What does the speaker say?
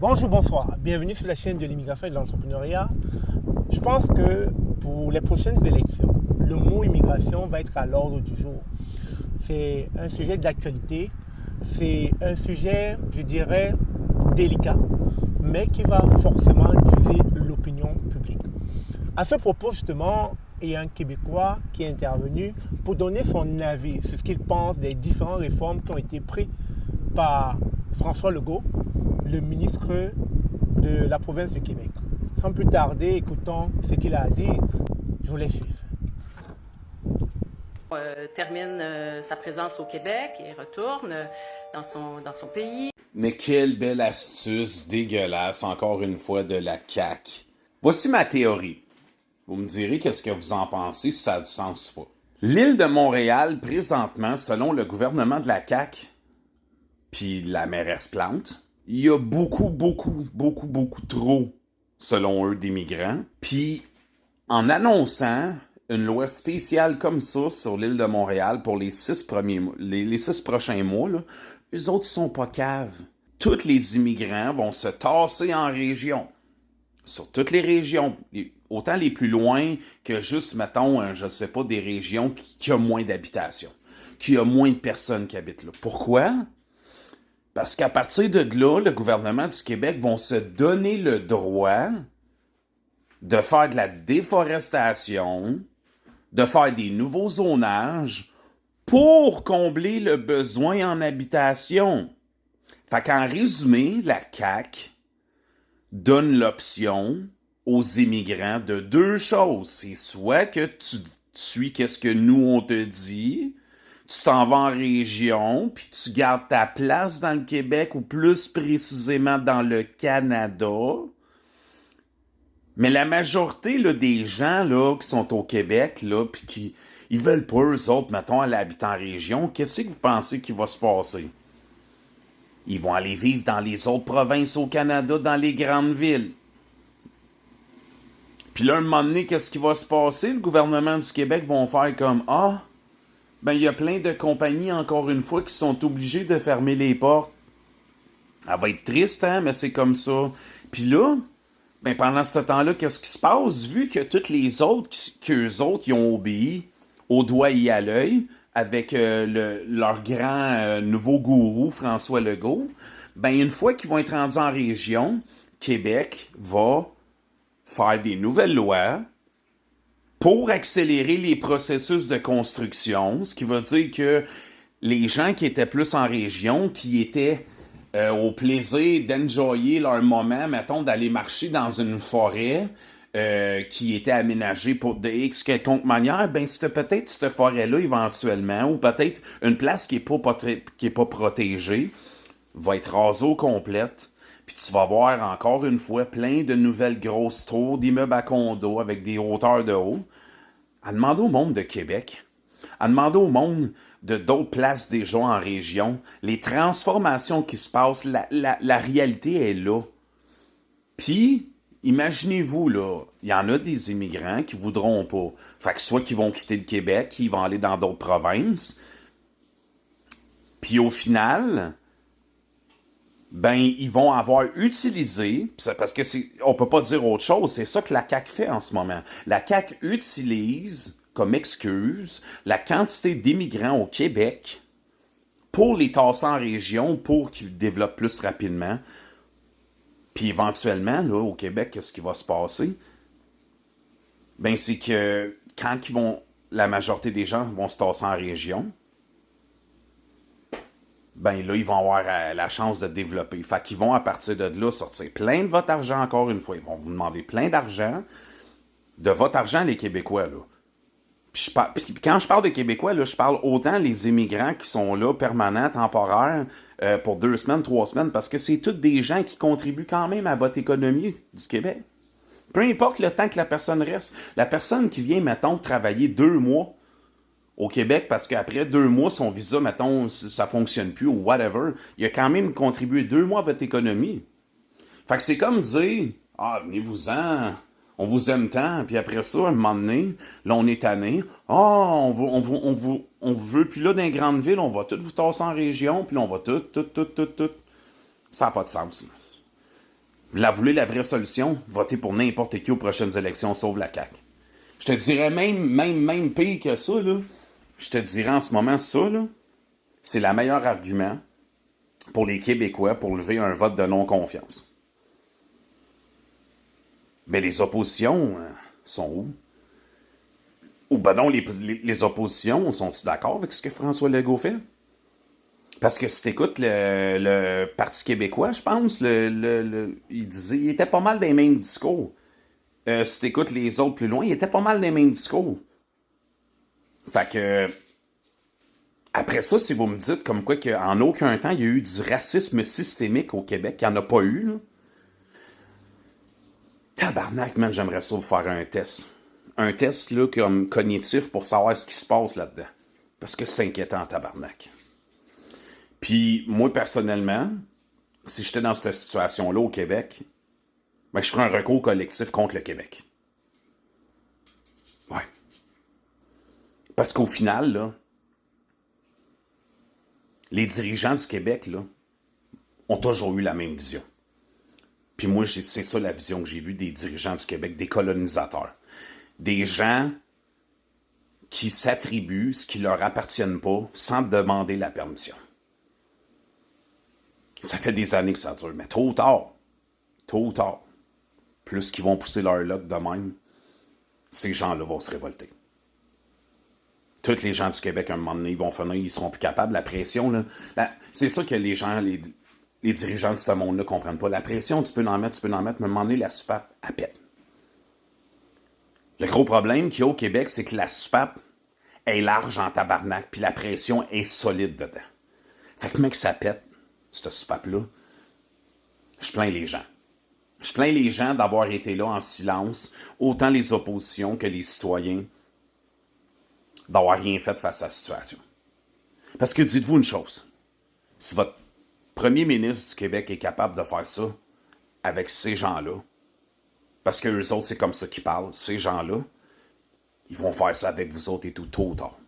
Bonjour, bonsoir. Bienvenue sur la chaîne de l'immigration et de l'entrepreneuriat. Je pense que pour les prochaines élections, le mot immigration va être à l'ordre du jour. C'est un sujet d'actualité, c'est un sujet, je dirais, délicat, mais qui va forcément diviser l'opinion publique. À ce propos, justement, il y a un Québécois qui est intervenu pour donner son avis sur ce qu'il pense des différentes réformes qui ont été prises par François Legault, le ministre de la province du Québec. Sans plus tarder, écoutons ce qu'il a à dire. Je vous laisse suivre. Termine sa présence au Québec et retourne dans son pays. Mais quelle belle astuce dégueulasse, encore une fois, de la CAQ. Voici ma théorie. Vous me direz qu'est-ce que vous en pensez, si ça a du sens ou pas. L'île de Montréal, présentement, selon le gouvernement de la CAQ, puis la mairesse Plante, il y a beaucoup trop, selon eux, d'immigrants. Puis, en annonçant une loi spéciale comme ça sur l'île de Montréal pour les 6 prochains mois, là, eux autres sont pas caves. Tous les immigrants vont se tasser en région. Sur toutes les régions, autant les plus loin que juste, mettons, je sais pas, des régions qui ont moins d'habitation, qui ont moins de personnes qui habitent là. Pourquoi? Parce qu'à partir de là, le gouvernement du Québec va se donner le droit de faire de la déforestation, de faire des nouveaux zonages pour combler le besoin en habitation. Fait qu'en résumé, la CAQ donne l'option aux immigrants de deux choses. C'est soit que tu suis qu'est-ce que nous on te dit, tu t'en vas en région, puis tu gardes ta place dans le Québec, ou plus précisément dans le Canada. Mais la majorité là, des gens là, qui sont au Québec, là, puis qui ils veulent pas, eux autres, mettons, aller habiter en région, qu'est-ce que vous pensez qu'il va se passer? Ils vont aller vivre dans les autres provinces au Canada, dans les grandes villes. Puis là, un moment donné, qu'est-ce qui va se passer? Le gouvernement du Québec va faire comme « Ah, ben il y a plein de compagnies, encore une fois, qui sont obligées de fermer les portes. » Elle va être triste, hein, mais c'est comme ça. Puis là, ben pendant ce temps-là, qu'est-ce qui se passe? Vu que toutes les autres, qu'eux autres, ils ont obéi au doigt et à l'œil, avec leur grand nouveau gourou, François Legault, ben une fois qu'ils vont être rendus en région, Québec va faire des nouvelles lois pour accélérer les processus de construction, ce qui veut dire que les gens qui étaient plus en région, qui étaient au plaisir d'enjoyer leur moment, mettons, d'aller marcher dans une forêt qui était aménagée pour de X quelconque manière, ben c'était peut-être cette forêt-là éventuellement, ou peut-être une place qui est pas protégée, va être rasée au complète. Puis tu vas voir encore une fois plein de nouvelles grosses tours d'immeubles à condos avec des hauteurs de haut. À demander au monde de Québec, à demander au monde de d'autres places déjà en région, les transformations qui se passent, la réalité est là. Puis, imaginez-vous, là, il y en a des immigrants qui voudront pas. Fait que soit qu'ils vont quitter le Québec, qu'ils vont aller dans d'autres provinces. Puis au final, ben, ils vont avoir utilisé, parce que on peut pas dire autre chose, c'est ça que la CAQ fait en ce moment. La CAQ utilise comme excuse la quantité d'immigrants au Québec pour les tasser en région, pour qu'ils développent plus rapidement. Puis éventuellement, là, au Québec, qu'est-ce qui va se passer? Ben, c'est que quand la majorité des gens vont se tasser en région, ben là, ils vont avoir la chance de développer. Fait qu'ils vont, à partir de là, sortir plein de votre argent, encore une fois. Ils vont vous demander plein d'argent, de votre argent, les Québécois, là. Puis quand je parle de Québécois, là, je parle autant les immigrants qui sont là, permanents, temporaires, pour 2 semaines, 3 semaines, parce que c'est tous des gens qui contribuent quand même à votre économie du Québec. Peu importe le temps que la personne reste. La personne qui vient, mettons, travailler 2 mois au Québec, parce qu'après 2 mois, son visa, mettons, ça fonctionne plus ou whatever, il a quand même contribué 2 mois à votre économie. Fait que c'est comme dire, ah, venez-vous-en, on vous aime tant, puis après ça, à un moment donné, là, on est tanné, ah, on veut plus là dans les grandes villes, on va tout vous tasser en région, puis là, on va tout. Ça n'a pas de sens. Vous la voulez la vraie solution? Votez pour n'importe qui aux prochaines élections, sauf la CAQ. Je te dirais même pire que ça, là. Je te dirais en ce moment, ça, là, c'est le meilleur argument pour les Québécois pour lever un vote de non-confiance. Mais les oppositions sont où? Ou ben non, les oppositions sont-ils d'accord avec ce que François Legault fait? Parce que si t'écoutes le Parti québécois, je pense, il était pas mal des mêmes discours. Si t'écoutes les autres plus loin, il était pas mal des mêmes discours. Fait que... Après ça, si vous me dites comme quoi qu'en aucun temps, il y a eu du racisme systémique au Québec, qu'il n'y en a pas eu, là. Tabarnak, man, j'aimerais ça vous faire un test. Un test, là, comme cognitif pour savoir ce qui se passe là-dedans. Parce que c'est inquiétant, tabarnak. Puis, moi, personnellement, si j'étais dans cette situation-là au Québec, ben, je ferais un recours collectif contre le Québec. Ouais. Parce qu'au final, là, les dirigeants du Québec, là, ont toujours eu la même vision. Puis moi, c'est ça la vision que j'ai vue des dirigeants du Québec, des colonisateurs. Des gens qui s'attribuent ce qui leur appartienne pas sans demander la permission. Ça fait des années que ça dure, mais tôt ou tard, plus qu'ils vont pousser leur loc de même, ces gens-là vont se révolter. Tous les gens du Québec, à un moment donné, ils vont finir, ils seront plus capables. La pression, là, c'est ça que les gens, les dirigeants de ce monde-là ne comprennent pas. La pression, tu peux en mettre, mais à un moment donné, la soupape, elle pète. Le gros problème qu'il y a au Québec, c'est que la soupape est large en tabarnak, puis la pression est solide dedans. Fait que mec, ça pète, cette soupape-là, je plains les gens. Je plains les gens d'avoir été là en silence, autant les oppositions que les citoyens, d'avoir rien fait face à la situation. Parce que dites-vous une chose, si votre premier ministre du Québec est capable de faire ça avec ces gens-là, parce que eux autres, c'est comme ça qu'ils parlent, ces gens-là, ils vont faire ça avec vous autres et tout, tôt ou tard.